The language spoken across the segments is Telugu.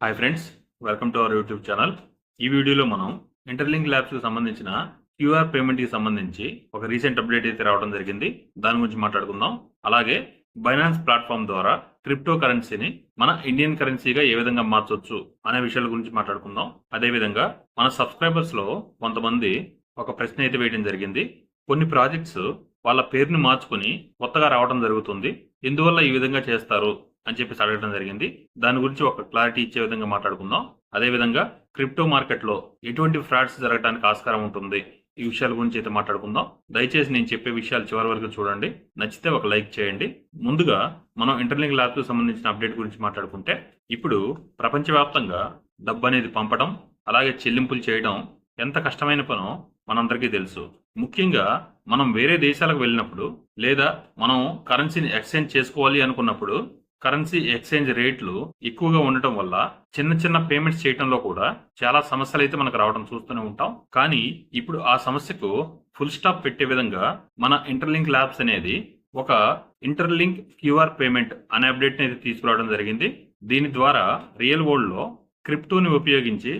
Hi friends, welcome to our YouTube channel. ఈ వీడియోలో మనం ఇంటర్లింక్ ల్యాబ్స్కి సంబంధించిన క్యూఆర్ పేమెంట్కి సంబంధించి ఒక రీసెంట్ అప్డేట్ అయితే రావడం జరిగింది. దాని గురించి మాట్లాడుకుందాం. అలాగే బైనాన్స్ ప్లాట్ఫామ్ ద్వారా క్రిప్టో కరెన్సీని మన ఇండియన్ కరెన్సీగా ఏ విధంగా మార్చొచ్చు అనే విషయాల గురించి మాట్లాడుకుందాం. అదేవిధంగా మన సబ్స్క్రైబర్స్లో కొంతమంది ఒక ప్రశ్న అయితే వేయడం జరిగింది. కొన్ని ప్రాజెక్ట్స్ వాళ్ళ పేరుని మార్చుకుని కొత్తగా రావడం జరుగుతుంది, ఎందువల్ల ఈ విధంగా చేస్తారు అని చెప్పేసి అడగడం జరిగింది. దాని గురించి ఒక క్లారిటీ ఇచ్చే విధంగా మాట్లాడుకుందాం. అదేవిధంగా క్రిప్టో మార్కెట్లో ఎటువంటి ఫ్రాడ్స్ జరగడానికి ఆస్కారం ఉంటుంది, ఈ విషయాల గురించి అయితే మాట్లాడుకుందాం. దయచేసి నేను చెప్పే విషయాలు చివరి వరకు చూడండి. నచ్చితే ఒక లైక్ చేయండి. ముందుగా మనం ఇంటర్లింక్ ల్యాబ్స్కు సంబంధించిన అప్డేట్ గురించి మాట్లాడుకుంటే, ఇప్పుడు ప్రపంచవ్యాప్తంగా డబ్బు అనేది పంపడం అలాగే చెల్లింపులు చేయడం ఎంత కష్టమైన పనో మనందరికీ తెలుసు. ముఖ్యంగా మనం వేరే దేశాలకు వెళ్ళినప్పుడు లేదా మనం కరెన్సీని ఎక్స్చేంజ్ చేసుకోవాలి అనుకున్నప్పుడు కరెన్సీ ఎక్స్చేంజ్ రేట్లు ఎక్కువగా ఉండటం వల్ల చిన్న చిన్న పేమెంట్స్ చేయడంలో కూడా చాలా సమస్యలు అయితే మనకు రావడం చూస్తూనే ఉంటాం. కానీ ఇప్పుడు ఆ సమస్యకు ఫుల్ స్టాప్ పెట్టే విధంగా మన ఇంటర్లింక్ ల్యాబ్స్ అనేది ఒక ఇంటర్లింక్ క్యూఆర్ పేమెంట్ అనే అప్డేట్ అయితే తీసుకురావడం జరిగింది. దీని ద్వారా రియల్ వరల్డ్ లో క్రిప్టోని ఉపయోగించి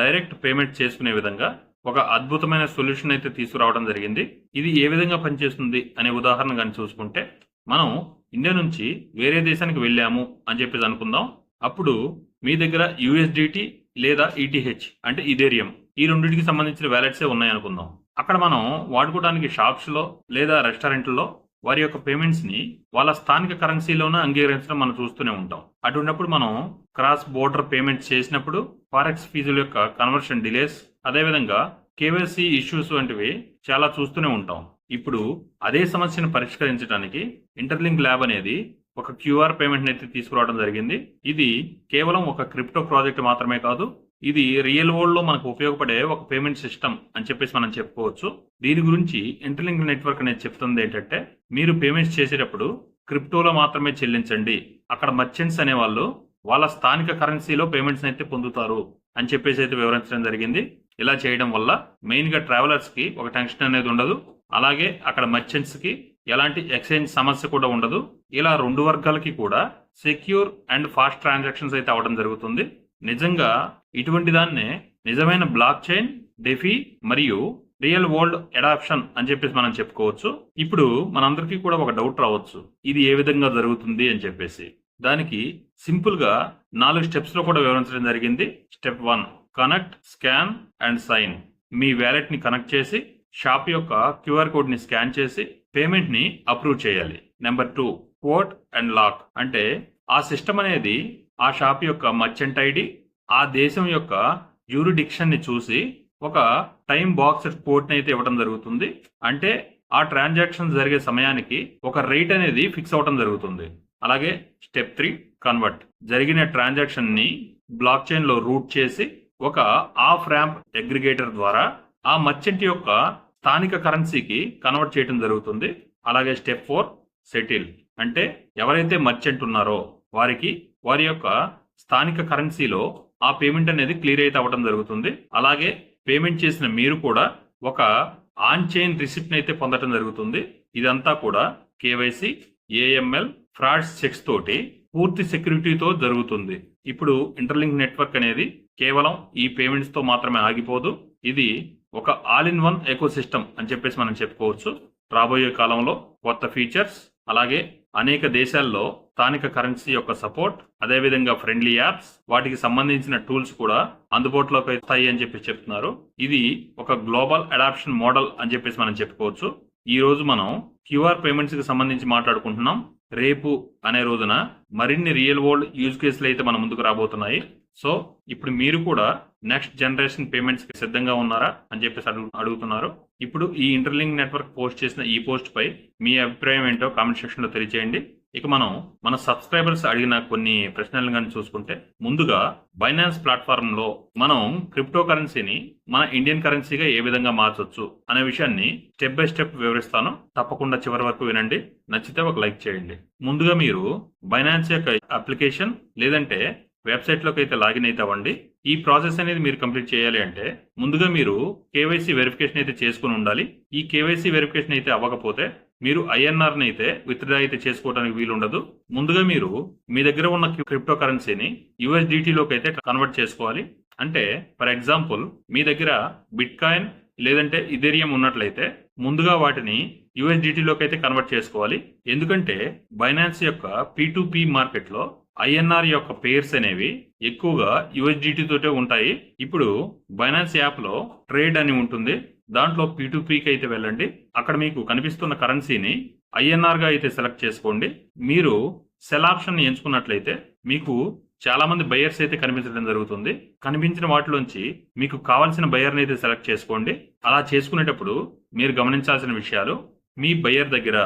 డైరెక్ట్ పేమెంట్ చేసుకునే విధంగా ఒక అద్భుతమైన సొల్యూషన్ అయితే తీసుకురావడం జరిగింది. ఇది ఏ విధంగా పనిచేస్తుంది అనే ఉదాహరణ కానీ చూసుకుంటే, మనం ఇండియా నుంచి వేరే దేశానికి వెళ్ళాము అని చెప్పేసి అనుకుందాం. అప్పుడు మీ దగ్గర యూఎస్డిటి లేదా ఈటీహెచ్ అంటే ఇథేరియం, ఈ రెండింటికి సంబంధించిన వ్యాలెట్సే ఉన్నాయి అనుకుందాం. అక్కడ మనం వాడుకోవడానికి షాప్స్లో లేదా రెస్టారెంట్లో వారి యొక్క పేమెంట్స్ని వాళ్ళ స్థానిక కరెన్సీలోనే అంగీకరించడం మనం చూస్తూనే ఉంటాం. అటువంటిప్పుడు మనం క్రాస్ బోర్డర్ పేమెంట్స్ చేసినప్పుడు ఫారెక్స్ ఫీజుల యొక్క కన్వర్షన్ డిలేస్, అదేవిధంగా కేవైసీ ఇష్యూస్ వంటివి చాలా చూస్తూనే ఉంటాం. ఇప్పుడు అదే సమస్యను పరిష్కరించడానికి ఇంటర్లింక్ ల్యాబ్ అనేది ఒక క్యూఆర్ పేమెంట్ అయితే తీసుకురావడం జరిగింది. ఇది కేవలం ఒక క్రిప్టో ప్రాజెక్ట్ మాత్రమే కాదు, ఇది రియల్ వరల్డ్ లో మనకు ఉపయోగపడే ఒక పేమెంట్ సిస్టమ్ అని చెప్పేసి మనం చెప్పుకోవచ్చు. దీని గురించి ఇంటర్లింక్ నెట్వర్క్ అనేది చెప్తుంది ఏంటంటే, మీరు పేమెంట్స్ చేసేటప్పుడు క్రిప్టోలో మాత్రమే చెల్లించండి, అక్కడ మర్చెంట్స్ అనే వాళ్ళు వాళ్ళ స్థానిక కరెన్సీలో పేమెంట్స్ అయితే పొందుతారు అని చెప్పేసి అయితే వివరించడం జరిగింది. ఇలా చేయడం వల్ల మెయిన్ గా ట్రావెలర్స్ కి ఒక టెన్షన్ అనేది ఉండదు, అలాగే అక్కడ మర్చెంట్స్ కి ఎలాంటి ఎక్స్చేంజ్ సమస్య కూడా ఉండదు. ఇలా రెండు వర్గాలకి కూడా సెక్యూర్ అండ్ ఫాస్ట్ ట్రాన్సాక్షన్స్ అయితే అవడం జరుగుతుంది. నిజంగా ఇటువంటి దాన్నే నిజమైన బ్లాక్ చైన్, డెఫీ మరియు రియల్ వరల్డ్ అడాప్షన్ అని చెప్పేసి మనం చెప్పుకోవచ్చు. ఇప్పుడు మనందరికీ కూడా ఒక డౌట్ రావచ్చు, ఇది ఏ విధంగా జరుగుతుంది అని చెప్పేసి. దానికి సింపుల్ గా 4 స్టెప్స్ లో కూడా వివరించడం జరిగింది. Step 1, connect, scan and sign. మీ వ్యాలెట్ ని కనెక్ట్ చేసి షాప్ యొక్క క్యూఆర్ కోడ్ ని స్కాన్ చేసి పేమెంట్ ని అప్రూవ్ చేయాలి. Number 2, code and lock. అంటే ఆ సిస్టమ్ అనేది ఆ షాప్ యొక్క మర్చెంట్ ఐడి, ఆ దేశం యొక్క జ్యూరిడిక్షన్ ని చూసి ఒక టైం బాక్స్ కోడ్ ని అయితే ఇవ్వడం జరుగుతుంది. అంటే ఆ ట్రాన్సాక్షన్ జరిగే సమయానికి ఒక రేట్ అనేది ఫిక్స్ అవడం జరుగుతుంది. అలాగే స్టెప్ 3, కన్వర్ట్. జరిగిన ట్రాన్సాక్షన్ ని బ్లాక్ చైన్ లో రూట్ చేసి ఒక ఆఫ్ ర్యాంప్ అగ్రిగేటర్ ద్వారా ఆ మర్చెంట్ యొక్క స్థానిక కరెన్సీకి కన్వర్ట్ చేయడం జరుగుతుంది. అలాగే స్టెప్ 4, సెటిల్. అంటే ఎవరైతే మర్చెంట్ ఉన్నారో వారికి వారి యొక్క స్థానిక కరెన్సీలో ఆ పేమెంట్ అనేది క్లియర్ అయితే అవ్వడం జరుగుతుంది. అలాగే పేమెంట్ చేసిన మీరు కూడా ఒక ఆన్ చైన్ రిసిప్ట్ అయితే పొందడం జరుగుతుంది. ఇదంతా కూడా కేవైసీ, ఏఎంఎల్, ఫ్రాడ్స్ చెక్స్ తోటి పూర్తి సెక్యూరిటీతో జరుగుతుంది. ఇప్పుడు ఇంటర్లింక్ నెట్వర్క్ అనేది కేవలం ఈ పేమెంట్స్ తో మాత్రమే ఆగిపోదు, ఇది ఒక all in one eco system అని చెప్పేసి మనం చెప్పుకోవచ్చు. రాబోయే కాలంలో కొత్త ఫీచర్స్, అలాగే అనేక దేశాల్లో స్థానిక కరెన్సీ యొక్క సపోర్ట్, అదేవిధంగా ఫ్రెండ్లీ యాప్స్, వాటికి సంబంధించిన టూల్స్ కూడా అందుబాటులోకి వస్తాయి అని చెప్పి చెప్తున్నారు. ఇది ఒక గ్లోబల్ అడాప్షన్ మోడల్ అని చెప్పేసి మనం చెప్పుకోవచ్చు. ఈ రోజు మనం క్యూఆర్ పేమెంట్స్ కి సంబంధించి మాట్లాడుకుంటున్నాం. రేపు అనే రోజున మరిన్ని రియల్ వరల్డ్ యూజ్ కేసులు అయితే మన ముందుకు రాబోతున్నాయి. సో ఇప్పుడు మీరు కూడా నెక్స్ట్ జనరేషన్ పేమెంట్స్ కి సిద్ధంగా ఉన్నారా అని చెప్పేసి అడుగుతున్నారు. ఇప్పుడు ఈ ఇంటర్లింక్ నెట్వర్క్ పోస్ట్ చేసిన ఈ పోస్ట్ పై మీ అభిప్రాయం ఏంటో కామెంట్ సెక్షన్ లో తెలియజేయండి. ఇక మనం మన సబ్స్క్రైబర్స్ అడిగిన కొన్ని ప్రశ్నలను కానీ చూసుకుంటే, ముందుగా బైనాన్స్ ప్లాట్ఫామ్ లో మనం క్రిప్టో కరెన్సీని మన ఇండియన్ కరెన్సీగా ఏ విధంగా మార్చొచ్చు అనే విషయాన్ని స్టెప్ బై స్టెప్ వివరిస్తాను. తప్పకుండా చివరి వరకు వినండి. నచ్చితే ఒక లైక్ చేయండి. ముందుగా మీరు బైనాన్స్ యొక్క అప్లికేషన్ లేదంటే వెబ్సైట్ లోకి అయితే లాగిన్ అయితే అవ్వండి. ఈ ప్రాసెస్ అనేది మీరు కంప్లీట్ చేయాలి అంటే ముందుగా మీరు కేవైసీ వెరిఫికేషన్ అయితే చేసుకుని ఉండాలి. ఈ కేవైసీ వెరిఫికేషన్ అయితే అవ్వకపోతే మీరు ఐఎన్ఆర్ని అయితే విత్డ్రా అయితే చేసుకోవడానికి వీలుండదు. ముందుగా మీరు మీ దగ్గర ఉన్న క్రిప్టో కరెన్సీని యూఎస్డిటీలోకి అయితే కన్వర్ట్ చేసుకోవాలి. అంటే ఫర్ ఎగ్జాంపుల్ మీ దగ్గర బిట్ కాయిన్ లేదంటే ఇథేరియం ఉన్నట్లయితే ముందుగా వాటిని యూఎస్డిటీలోకి అయితే కన్వర్ట్ చేసుకోవాలి. ఎందుకంటే బైనాన్స్ యొక్క P2P మార్కెట్లో ఐఎన్ఆర్ యొక్క పేర్స్ అనేవి ఎక్కువగా యూఎస్డిటీ తోటే ఉంటాయి. ఇప్పుడు బైనాన్స్ యాప్లో ట్రేడ్ అని ఉంటుంది, దాంట్లో P2Pకి అయితే వెళ్ళండి. అక్కడ మీకు కనిపిస్తున్న కరెన్సీని ఐఎన్ఆర్ గా అయితే సెలెక్ట్ చేసుకోండి. మీరు సెల్ ఆప్షన్ ఎంచుకున్నట్లయితే మీకు చాలా మంది బయర్స్ అయితే కనిపించడం జరుగుతుంది. కనిపించిన వాటిలోంచి మీకు కావాల్సిన బయర్ని అయితే సెలెక్ట్ చేసుకోండి. అలా చేసుకునేటప్పుడు మీరు గమనించాల్సిన విషయాలు, మీ బయర్ దగ్గర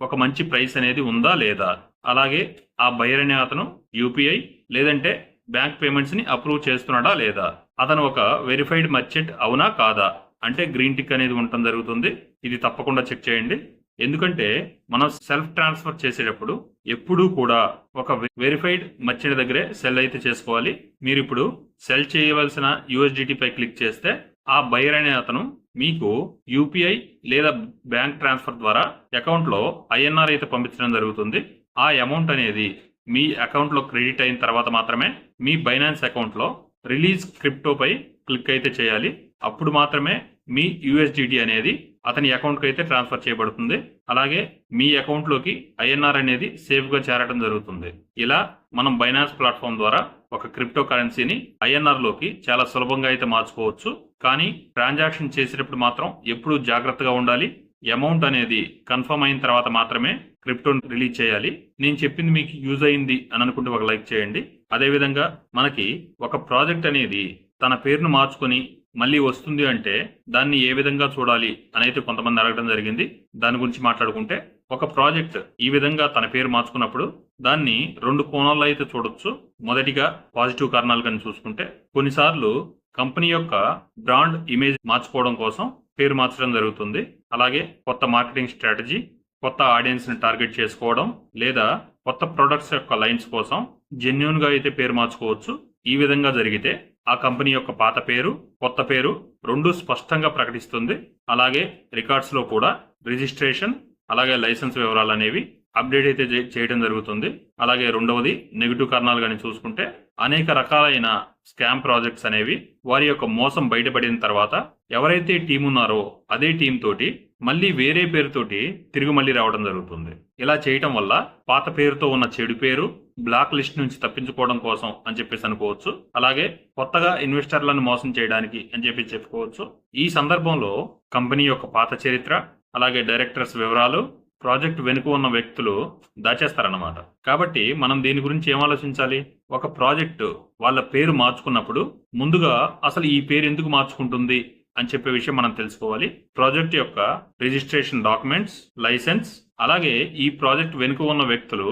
ఒక మంచి ప్రైస్ అనేది ఉందా లేదా, అలాగే ఆ బయర్ అనే అతను యూపీఐ లేదంటే బ్యాంక్ పేమెంట్స్ ని అప్రూవ్ చేస్తున్నాడా లేదా, అతను ఒక వెరిఫైడ్ మర్చెంట్ అవునా కాదా, అంటే గ్రీన్ టిక్ అనేది ఉండటం జరుగుతుంది. ఇది తప్పకుండా చెక్ చేయండి. ఎందుకంటే మనం సెల్ఫ్ ట్రాన్స్ఫర్ చేసేటప్పుడు ఎప్పుడూ కూడా ఒక వెరిఫైడ్ మర్చెంట్ దగ్గరే సెల్ అయితే చేసుకోవాలి. మీరు ఇప్పుడు సెల్ చేయవలసిన యూఎస్డిటీ పై క్లిక్ చేస్తే ఆ బయర్ అనే అతను మీకు యూపీఐ లేదా బ్యాంక్ ట్రాన్స్ఫర్ ద్వారా అకౌంట్లో ఐఎన్ఆర్ అయితే పంపించడం జరుగుతుంది. ఆ అమౌంట్ అనేది మీ అకౌంట్లో క్రెడిట్ అయిన తర్వాత మాత్రమే మీ బైనాన్స్ అకౌంట్లో రిలీజ్ క్రిప్టోపై క్లిక్ అయితే చేయాలి. అప్పుడు మాత్రమే మీ యూఎస్డిటీ అనేది అతని అకౌంట్కి అయితే ట్రాన్స్ఫర్ చేయబడుతుంది. అలాగే మీ అకౌంట్లోకి ఐఎన్ఆర్ అనేది సేఫ్గా చేరడం జరుగుతుంది. ఇలా మనం బైనాన్స్ ప్లాట్ఫామ్ ద్వారా ఒక క్రిప్టో కరెన్సీని ఐఎన్ఆర్లోకి చాలా సులభంగా అయితే మార్చుకోవచ్చు. కానీ ట్రాన్సాక్షన్ చేసేటప్పుడు మాత్రం ఎప్పుడూ జాగ్రత్తగా ఉండాలి. అమౌంట్ అనేది కన్ఫర్మ్ అయిన తర్వాత మాత్రమే క్రిప్టోని రిలీజ్ చేయాలి. నేను చెప్పింది మీకు యూజ్ అయింది అని అనుకుంటే ఒక లైక్ చేయండి. అదేవిధంగా మనకి ఒక ప్రాజెక్ట్ అనేది తన పేరును మార్చుకొని మళ్ళీ వస్తుంది అంటే దాన్ని ఏ విధంగా చూడాలి అని అయితే కొంతమంది అడగడం జరిగింది. దాని గురించి మాట్లాడుకుంటే ఒక ప్రాజెక్ట్ ఈ విధంగా తన పేరు మార్చుకున్నప్పుడు దాన్ని 2 కోణాల్లో అయితే చూడొచ్చు. మొదటిగా పాజిటివ్ కారణాలు కానీ చూసుకుంటే కొన్నిసార్లు కంపెనీ యొక్క బ్రాండ్ ఇమేజ్ మార్చుకోవడం కోసం పేరు మార్చడం జరుగుతుంది. అలాగే కొత్త మార్కెటింగ్ స్ట్రాటజీ, కొత్త ఆడియన్స్ ని టార్గెట్ చేసుకోవడం, లేదా కొత్త ప్రొడక్ట్స్ యొక్క లైన్స్ కోసం జెన్యూన్ గా అయితే పేరు మార్చుకోవచ్చు. ఈ విధంగా జరిగితే ఆ కంపెనీ యొక్క పాత పేరు, కొత్త పేరు రెండు స్పష్టంగా ప్రకటిస్తుంది. అలాగే రికార్డ్స్ లో కూడా రిజిస్ట్రేషన్ అలాగే లైసెన్స్ వివరాలు అనేవి అప్డేట్ అయితే చేయడం జరుగుతుంది. అలాగే రెండవది నెగిటివ్ కారణాలు కానీ చూసుకుంటే అనేక రకాలైన స్కామ్ ప్రాజెక్ట్స్ అనేవి వారి యొక్క మోసం బయటపడిన తర్వాత ఎవరైతే టీం ఉన్నారో అదే టీం తోటి మళ్ళీ వేరే పేరుతోటి తిరిగి మళ్ళీ రావడం జరుగుతుంది. ఇలా చేయటం వల్ల పాత పేరుతో ఉన్న చెడు పేరు బ్లాక్ లిస్ట్ నుంచి తప్పించుకోవడం కోసం అని చెప్పేసి అనుకోవచ్చు. అలాగే కొత్తగా ఇన్వెస్టర్లను మోసం చేయడానికి అని చెప్పి చెప్పుకోవచ్చు. ఈ సందర్భంలో కంపెనీ యొక్క పాత చరిత్ర, అలాగే డైరెక్టర్స్ వివరాలు, ప్రాజెక్ట్ వెనుక ఉన్న వ్యక్తులు దాచేస్తారన్నమాట. కాబట్టి మనం దీని గురించి ఏం ఆలోచించాలి? ఒక ప్రాజెక్టు వాళ్ళ పేరు మార్చుకున్నప్పుడు ముందుగా అసలు ఈ పేరు ఎందుకు మార్చుకుంటుంది అని చెప్పే విషయం మనం తెలుసుకోవాలి. ప్రాజెక్ట్ యొక్క రిజిస్ట్రేషన్ డాక్యుమెంట్స్, లైసెన్స్, అలాగే ఈ ప్రాజెక్ట్ వెనుక ఉన్న వ్యక్తులు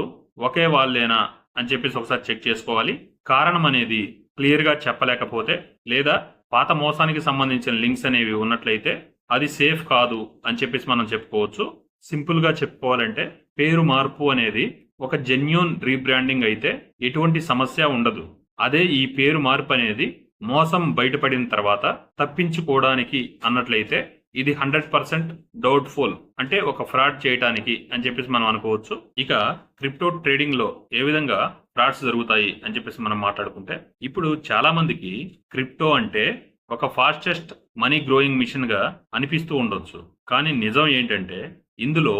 ఒకే వాళ్ళేనా అని చెప్పేసి ఒకసారి చెక్ చేసుకోవాలి. కారణం అనేది క్లియర్ గా చెప్పలేకపోతే లేదా పాత మోసానికి సంబంధించిన లింక్స్ అనేవి ఉన్నట్లయితే అది సేఫ్ కాదు అని చెప్పేసి మనం చెప్పుకోవచ్చు. సింపుల్ గా చెప్పుకోవాలంటే పేరు మార్పు అనేది ఒక జెన్యూన్ రీబ్రాండింగ్ అయితే ఎటువంటి సమస్య ఉండదు. అదే ఈ పేరు మార్పు అనేది మోసం బయటపడిన తర్వాత తప్పించుకోవడానికి అన్నట్లయితే ఇది 100% డౌట్ఫుల్, అంటే ఒక ఫ్రాడ్ చేయడానికి అని చెప్పేసి మనం అనుకోవచ్చు. ఇక క్రిప్టో ట్రేడింగ్ లో ఏ విధంగా ఫ్రాడ్స్ జరుగుతాయి అని చెప్పేసి మనం మాట్లాడుకుంటే, ఇప్పుడు చాలా మందికి క్రిప్టో అంటే ఒక ఫాస్టెస్ట్ మనీ గ్రోయింగ్ మిషన్ గా అనిపిస్తూ ఉండొచ్చు. కానీ నిజం ఏంటంటే ఇందులో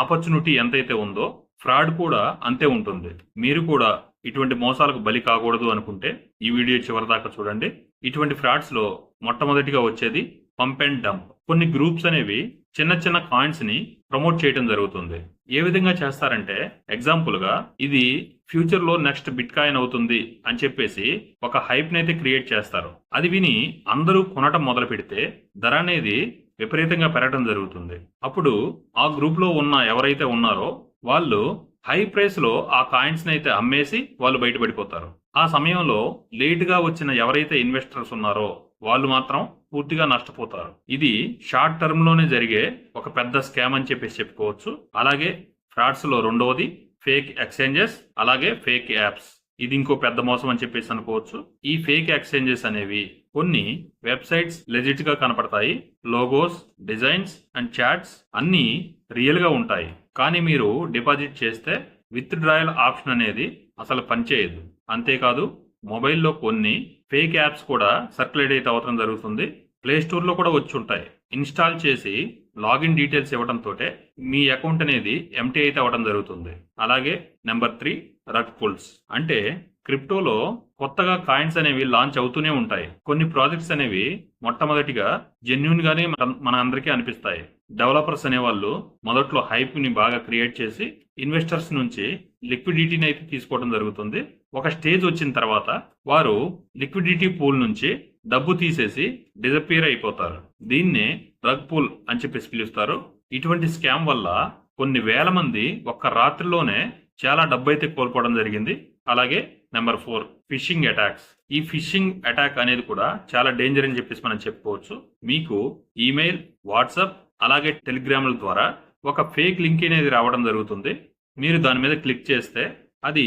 ఆపర్చునిటీ ఎంతైతే ఉందో ఫ్రాడ్ కూడా అంతే ఉంటుంది. మీరు కూడా ఇటువంటి మోసాలకు బలి కాకూడదు అనుకుంటే ఈ వీడియో చివరి దాకా చూడండి. ఇటువంటి ఫ్రాడ్స్ లో మొట్టమొదటిగా వచ్చేది పంప్ అండ్ డంప్. కొన్ని గ్రూప్స్ అనేవి చిన్న చిన్న కాయిన్స్ ని ప్రమోట్ చేయడం జరుగుతుంది. ఏ విధంగా చేస్తారంటే ఎగ్జాంపుల్ గా ఇది ఫ్యూచర్ లో నెక్స్ట్ బిట్ కాయిన్ అవుతుంది అని చెప్పేసి ఒక హైప్ నైతే క్రియేట్ చేస్తారు. అది విని అందరూ కొనటం మొదలు పెడితే ధర అనేది విపరీతంగా పెరగడం జరుగుతుంది. అప్పుడు ఆ గ్రూప్ లో ఉన్న ఎవరైతే ఉన్నారో వాళ్ళు హై ప్రైస్ లో ఆ కాయిన్స్ అయితే అమ్మేసి వాళ్ళు బయటపడిపోతారు. ఆ సమయంలో లేట్ గా వచ్చిన ఎవరైతే ఇన్వెస్టర్స్ ఉన్నారో వాళ్ళు మాత్రం పూర్తిగా నష్టపోతారు. ఇది షార్ట్ టర్మ్ లోనే జరిగే ఒక పెద్ద స్కామ్ అని చెప్పేసి చెప్పుకోవచ్చు. అలాగే ఫ్రాడ్స్ లో రెండవది ఫేక్ ఎక్స్చేంజెస్, అలాగే ఫేక్ యాప్స్. ఇది ఇంకో పెద్ద మోసం అని చెప్పేసి అనుకోవచ్చు. ఈ ఫేక్ ఎక్స్చేంజెస్ అనేవి కొన్ని వెబ్సైట్స్ లెజిట్ గా కనపడతాయి. లోగోస్, డిజైన్స్ అండ్ చాట్స్ అన్నీ రియల్ గా ఉంటాయి. కానీ మీరు డిపాజిట్ చేస్తే విత్ డ్రాయల్ ఆప్షన్ అనేది అసలు పనిచేయదు. అంతేకాదు మొబైల్లో కొన్ని ఫేక్ యాప్స్ కూడా సర్క్యులేట్ అయితే అవటం జరుగుతుంది. ప్లే స్టోర్లో కూడా వచ్చి ఉంటాయి. ఇన్స్టాల్ చేసి లాగిన్ డీటెయిల్స్ ఇవ్వడంతో మీ అకౌంట్ అనేది ఎంటీ అయితే అవ్వడం జరుగుతుంది. అలాగే నెంబర్ 3 రగ్ పుల్స్. అంటే క్రిప్టోలో కొత్తగా కాయిన్స్ అనేవి లాంచ్ అవుతూనే ఉంటాయి. కొన్ని ప్రాజెక్ట్స్ అనేవి మొట్టమొదటిగా జెన్యూన్ గానే మన అందరికీ అనిపిస్తాయి. డెవలపర్స్ అనేవాళ్ళు మొదట్లో హైప్ ని బాగా క్రియేట్ చేసి ఇన్వెస్టర్స్ నుంచి లిక్విడిటీని అయితే తీసుకోవడం జరుగుతుంది. ఒక స్టేజ్ వచ్చిన తర్వాత వారు లిక్విడిటీ పూల్ నుంచి డబ్బు తీసేసి డిజపియర్ అయిపోతారు. దీన్నే రగ్ పూల్ అని చెప్పేసి పిలుస్తారు. ఇటువంటి స్కామ్ వల్ల కొన్ని వేల మంది ఒక్క రాత్రిలోనే చాలా డబ్బు అయితే కోల్పోవడం జరిగింది. అలాగే నెంబర్ 4 ఫిషింగ్ అటాక్స్. ఈ ఫిషింగ్ అటాక్ అనేది కూడా చాలా డేంజర్ అని చెప్పేసి మనం చెప్పుకోవచ్చు. మీకు ఈమెయిల్, వాట్సాప్ అలాగే టెలిగ్రామ్ల ద్వారా ఒక ఫేక్ లింక్ అనేది రావడం జరుగుతుంది. మీరు దాని మీద క్లిక్ చేస్తే అది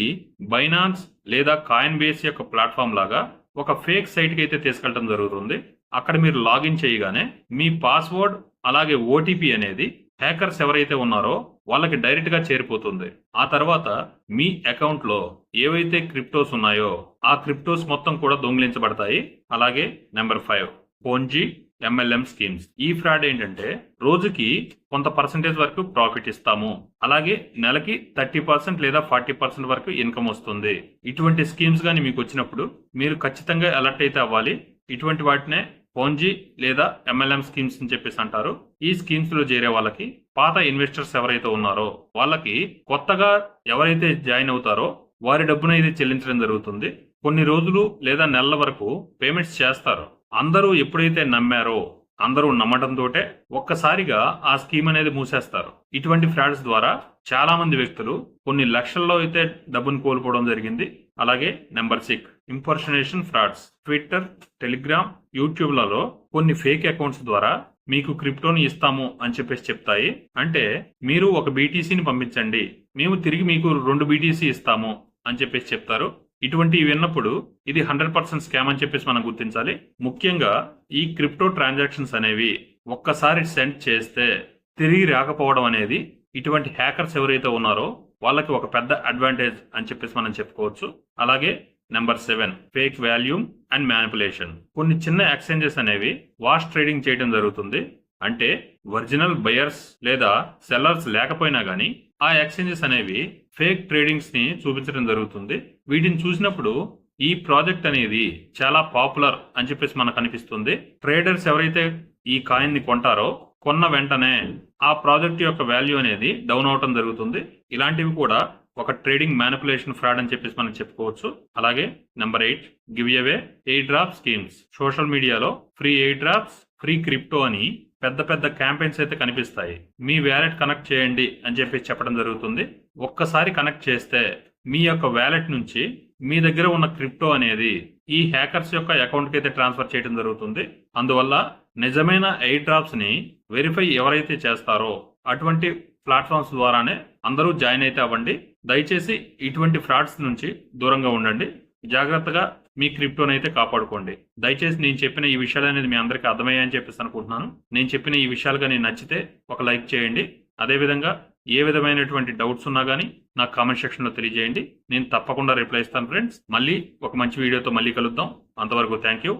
బైనాన్స్ లేదా కాయిన్ బేస్ యొక్క ప్లాట్ఫామ్ లాగా ఒక ఫేక్ సైట్కి అయితే తీసుకెళ్ళడం జరుగుతుంది. అక్కడ మీరు లాగిన్ చేయగానే మీ పాస్వర్డ్ అలాగే ఓటీపీ అనేది హ్యాకర్స్ ఎవరైతే ఉన్నారో వాళ్ళకి డైరెక్ట్ గా చేరిపోతుంది. ఆ తర్వాత మీ అకౌంట్ లో ఏవైతే క్రిప్టోస్ ఉన్నాయో ఆ క్రిప్టోస్ మొత్తం కూడా దొంగిలించబడతాయి. అలాగే నెంబర్ 5 పోంజీ MLM స్కీమ్స్. ఈ ఫ్రాడ్ ఏంటంటే రోజుకి కొంత పర్సెంటేజ్ వరకు ప్రాఫిట్ ఇస్తాము, అలాగే నెలకి 30% లేదా 40% వరకు ఇన్కమ్ వస్తుంది. ఇటువంటి స్కీమ్స్ కానీ మీకు వచ్చినప్పుడు మీరు ఖచ్చితంగా అలర్ట్ అయితే అవ్వాలి. ఇటువంటి వాటినే పోంజీ లేదా MLM స్కీమ్స్ అని చెప్పేసి అంటారు. ఈ స్కీమ్స్ లో చేరే వాళ్ళకి పాత ఇన్వెస్టర్స్ ఎవరైతే ఉన్నారో వాళ్ళకి కొత్తగా ఎవరైతే జాయిన్ అవుతారో వారి డబ్బును అయితే చెల్లించడం జరుగుతుంది. కొన్ని రోజులు లేదా నెలల వరకు పేమెంట్స్ చేస్తారు. అందరూ ఎప్పుడైతే నమ్మారో అందరూ నమ్మడంతో ఒక్కసారిగా ఆ స్కీమ్ అనేది మూసేస్తారు. ఇటువంటి ఫ్రాడ్స్ ద్వారా చాలా మంది వ్యక్తులు కొన్ని లక్షల్లో అయితే డబ్బును కోల్పోవడం జరిగింది. అలాగే number 6 impersonation frauds. Twitter, Telegram, యూట్యూబ్లలో కొన్ని ఫేక్ అకౌంట్స్ ద్వారా మీకు క్రిప్టోని ఇస్తాము అని చెప్పేసి చెప్తాయి. అంటే మీరు ఒక బీటీసీని పంపించండి, మేము తిరిగి మీకు 2 బీటీసీ ఇస్తాము అని చెప్పేసి చెప్తారు. ఇటువంటి విన్నప్పుడు ఇది 100% స్కామ్ అని చెప్పేసి మనం గుర్తించాలి. ముఖ్యంగా ఈ క్రిప్టో ట్రాన్సాక్షన్స్ అనేవి ఒక్కసారి సెండ్ చేస్తే తిరిగి రాకపోవడం అనేది ఇటువంటి హ్యాకర్స్ ఎవరైతే ఉన్నారో వాళ్ళకి ఒక పెద్ద అడ్వాంటేజ్ అని చెప్పేసి మనం చెప్పుకోవచ్చు. అలాగే number 7 fake volume and manipulation. కొన్ని చిన్న ఎక్స్చేంజెస్ అనేవి వాష్ ట్రేడింగ్ చేయడం జరుగుతుంది. అంటే ఒరిజినల్ బయర్స్ లేదా సెల్లర్స్ లేకపోయినా గానీ ఆ ఎక్స్చేంజెస్ అనేవి ఫేక్ ట్రేడింగ్స్ ని చూపించడం జరుగుతుంది. వీటిని చూసినప్పుడు ఈ ప్రాజెక్ట్ అనేది చాలా పాపులర్ అని చెప్పేసి మనకు అనిపిస్తుంది. ట్రేడర్స్ ఎవరైతే ఈ కాయిన్ ని కొంటారో కొన్న వెంటనే ఆ ప్రాజెక్ట్ యొక్క వాల్యూ అనేది డౌన్ అవటం జరుగుతుంది. ఇలాంటివి కూడా ఒక ట్రేడింగ్ మ్యానిపులేషన్ ఫ్రాడ్ అని చెప్పేసి మనం చెప్పుకోవచ్చు. అలాగే number 8 giveaway airdrop schemes. Social మీడియాలో free airdrops, free crypto అని పెద్ద పెద్ద క్యాంపెయిన్స్ అయితే కనిపిస్తాయి. మీ వ్యాలెట్ కనెక్ట్ చేయండి అని చెప్పేసి చెప్పడం జరుగుతుంది. ఒక్కసారి కనెక్ట్ చేస్తే మీ యొక్క వ్యాలెట్ నుంచి మీ దగ్గర ఉన్న క్రిప్టో అనేది ఈ హ్యాకర్స్ యొక్క అకౌంట్ కి అయితే ట్రాన్స్ఫర్ చేయడం జరుగుతుంది. అందువల్ల నిజమైన ఎయిర్ డ్రాప్స్ ని వెరిఫై ఎవరైతే చేస్తారో అటువంటి ప్లాట్ఫామ్స్ ద్వారానే అందరూ జాయిన్ అయితే అవ్వండి. దయచేసి ఇటువంటి ఫ్రాడ్స్ నుంచి దూరంగా ఉండండి. జాగ్రత్తగా మీ క్రిప్టోని అయితే కాపాడుకోండి. దయచేసి నేను చెప్పిన ఈ విషయాలు అనేది మీ అందరికీ అర్థమయ్యాయని చెప్పేసి అనుకుంటున్నాను. నేను చెప్పిన ఈ విషయాలు కానీ నచ్చితే ఒక లైక్ చేయండి. అదేవిధంగా ఏ విధమైనటువంటి డౌట్స్ ఉన్నా కానీ నాకు కామెంట్ సెక్షన్లో తెలియజేయండి. నేను తప్పకుండా రిప్లై ఇస్తాను ఫ్రెండ్స్. మళ్ళీ ఒక మంచి వీడియోతో మళ్ళీ కలుద్దాం. అంతవరకు థ్యాంక్ యూ.